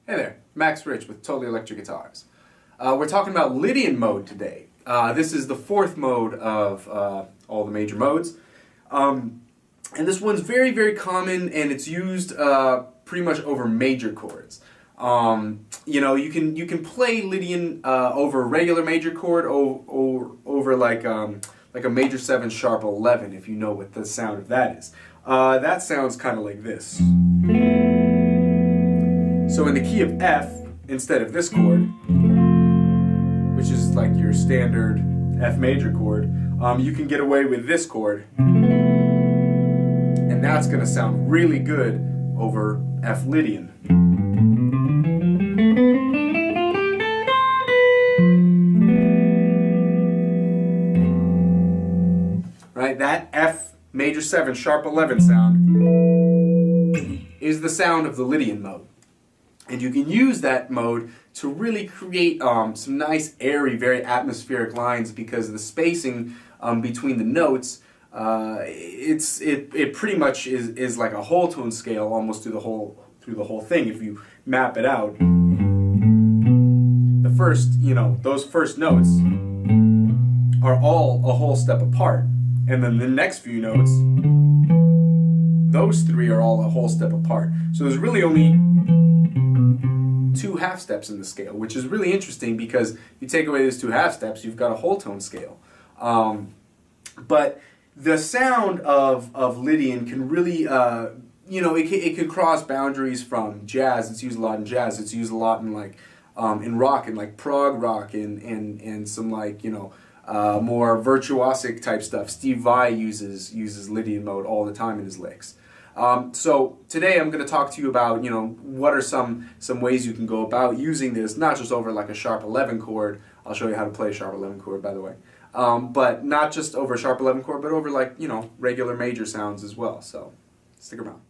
Hey there, Max Rich with Totally Electric Guitars. We're talking about Lydian mode today. This is the fourth mode of all the major modes. And this one's very, very common, and it's used pretty much over major chords. You know, you can play Lydian over a regular major chord or over like a major 7 sharp 11, if you know what the sound of that is. That sounds kind of like this. So in the key of F, instead of this chord, which is like your standard F major chord, you can get away with this chord, and that's going to sound really good over F Lydian. Right, that F major 7 sharp 11 sound is the sound of the Lydian mode. And you can use that mode to really create some nice, airy, very atmospheric lines, because the spacing between the notes, it pretty much is like a whole tone scale almost through the whole thing. If you map it out, the first, those first notes are all a whole step apart, and then the next few notes, those three are all a whole step apart. So there's really only 2 half steps in the scale, which is really interesting, because if you take away those 2 half steps, you've got a whole tone scale. But the sound of Lydian can really, it can cross boundaries from jazz. It's used a lot in jazz. It's used a lot in in rock, and like prog rock, and some more virtuosic type stuff. Steve Vai uses Lydian mode all the time in his licks. So today I'm going to talk to you about, what are some ways you can go about using this, not just over like a sharp 11 chord. I'll show you how to play a sharp 11 chord, by the way. But not just over a sharp 11 chord, but over regular major sounds as well. So stick around.